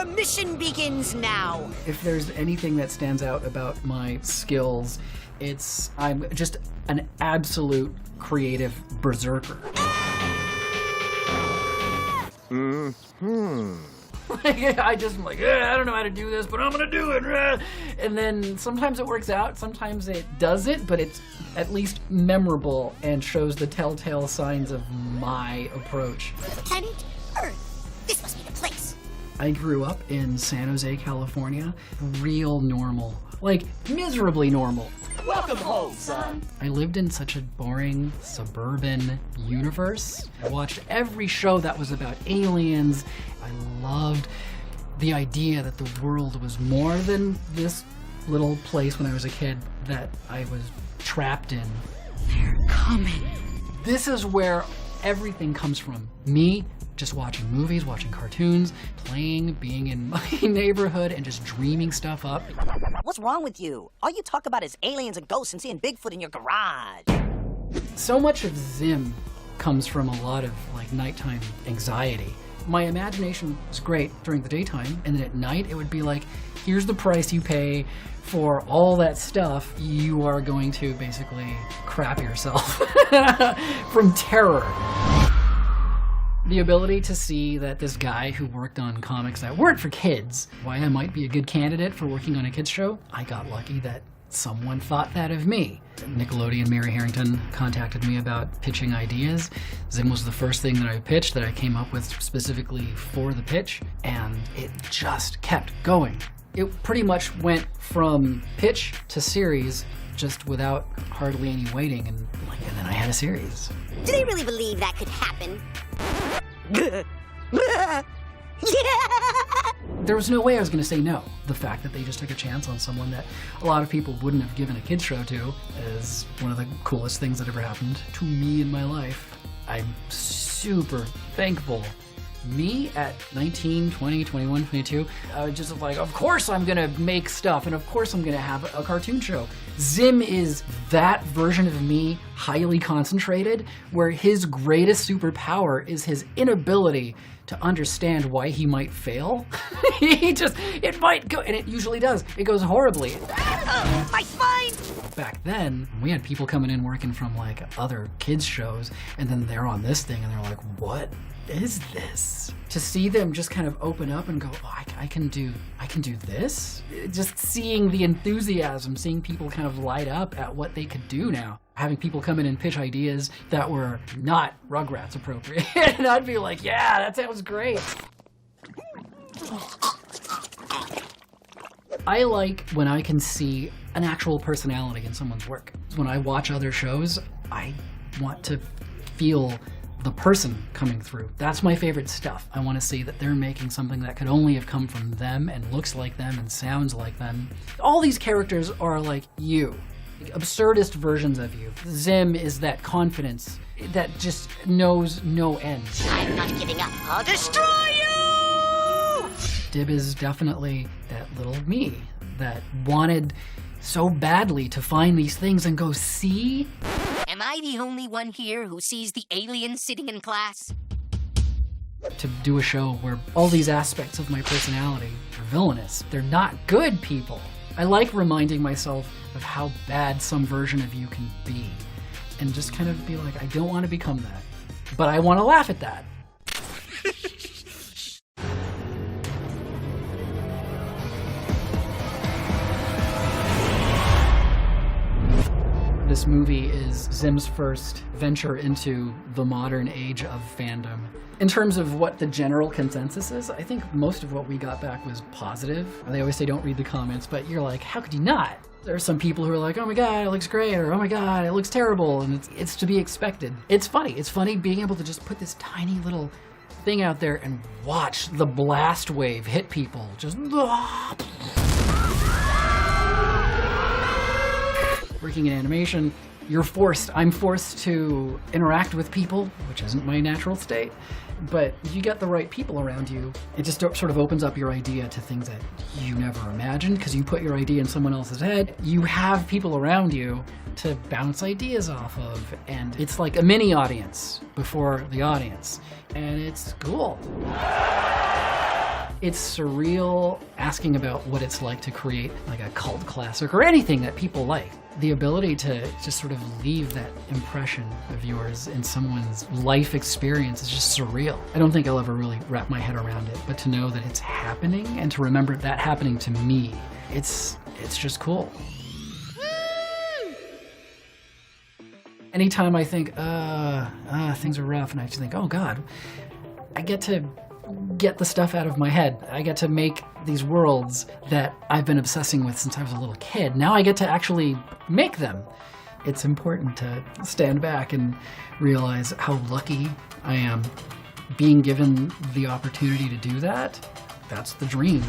Your mission begins now. If there's anything that stands out about my skills, I'm just an absolute creative berserker. I don't know how to do this, but I'm gonna do it. And then sometimes it works out, sometimes it doesn't, but it's at least memorable and shows the telltale signs of my approach. Planet Earth. This must be the place. I grew up in San Jose, California. Real normal. Like, miserably normal. Welcome home, son. I lived in such a boring suburban universe. I watched every show that was about aliens. I loved the idea that the world was more than this little place when I was a kid that I was trapped in. They're coming. This is where everything comes from. Me just watching movies, watching cartoons, playing, being in my neighborhood, and just dreaming stuff up. What's wrong with you? All you talk about is aliens and ghosts and seeing Bigfoot in your garage. So much of Zim comes from a lot of like nighttime anxiety. My imagination was great during the daytime, and then at night it would be like, here's the price you pay for all that stuff. You are going to basically crap yourself from terror. The ability to see that this guy who worked on comics that weren't for kids, why I might be a good candidate for working on a kids show, I got lucky that someone thought that of me. Nickelodeon, Mary Harrington contacted me about pitching ideas. Zim was the first thing that I pitched that I came up with specifically for the pitch, and it just kept going. It pretty much went from pitch to series just without hardly any waiting, and then I had a series. Do they really believe that could happen? There was no way I was going to say no. The fact that they just took a chance on someone that a lot of people wouldn't have given a kids show to is one of the coolest things that ever happened to me in my life. I'm super thankful. Me at 19, 20, 21, 22, I was just like, of course I'm gonna make stuff, and of course I'm gonna have a cartoon show. Zim is that version of me, highly concentrated, where his greatest superpower is his inability to understand why he might fail. It might go, and it usually does. It goes horribly. My spine! Back then, we had people coming in working from like other kids shows, and then they're on this thing and they're like, what is this? To see them just kind of open up and go, oh, I can do this? Just seeing the enthusiasm, seeing people kind of light up at what they could do now. Having people come in and pitch ideas that were not Rugrats appropriate. And I'd be like, yeah, that sounds great. I like when I can see an actual personality in someone's work. When I watch other shows, I want to feel the person coming through. That's my favorite stuff. I want to see that they're making something that could only have come from them and looks like them and sounds like them. All these characters are like you, like absurdist versions of you. Zim is that confidence that just knows no end. I'm not giving up. I'll destroy you! Dib is definitely that little me that wanted so badly to find these things and go, see? Am I the only one here who sees the aliens sitting in class? To do a show where all these aspects of my personality are villainous. They're not good people. I like reminding myself of how bad some version of you can be. And just kind of be like, I don't want to become that. But I want to laugh at that. This movie is Zim's first venture into the modern age of fandom. In terms of what the general consensus is, I think most of what we got back was positive. They always say don't read the comments, but you're like, how could you not? There are some people who are like, oh my god, it looks great, or oh my god, it looks terrible, and it's to be expected. It's funny. It's funny being able to just put this tiny little thing out there and watch the blast wave hit people. Just working in animation, I'm forced to interact with people, which isn't my natural state. But if you get the right people around you, it just sort of opens up your idea to things that you never imagined, because you put your idea in someone else's head. You have people around you to bounce ideas off of, and it's like a mini audience before the audience, and it's cool. It's surreal asking about what it's like to create like a cult classic or anything that people like. The ability to just sort of leave that impression of yours in someone's life experience is just surreal. I don't think I'll ever really wrap my head around it, but to know that it's happening and to remember that happening to me, it's just cool. Anytime I think, things are rough, and I just think, oh God, I get to get the stuff out of my head. I get to make these worlds that I've been obsessing with since I was a little kid. Now I get to actually make them. It's important to stand back and realize how lucky I am being given the opportunity to do that. That's the dream.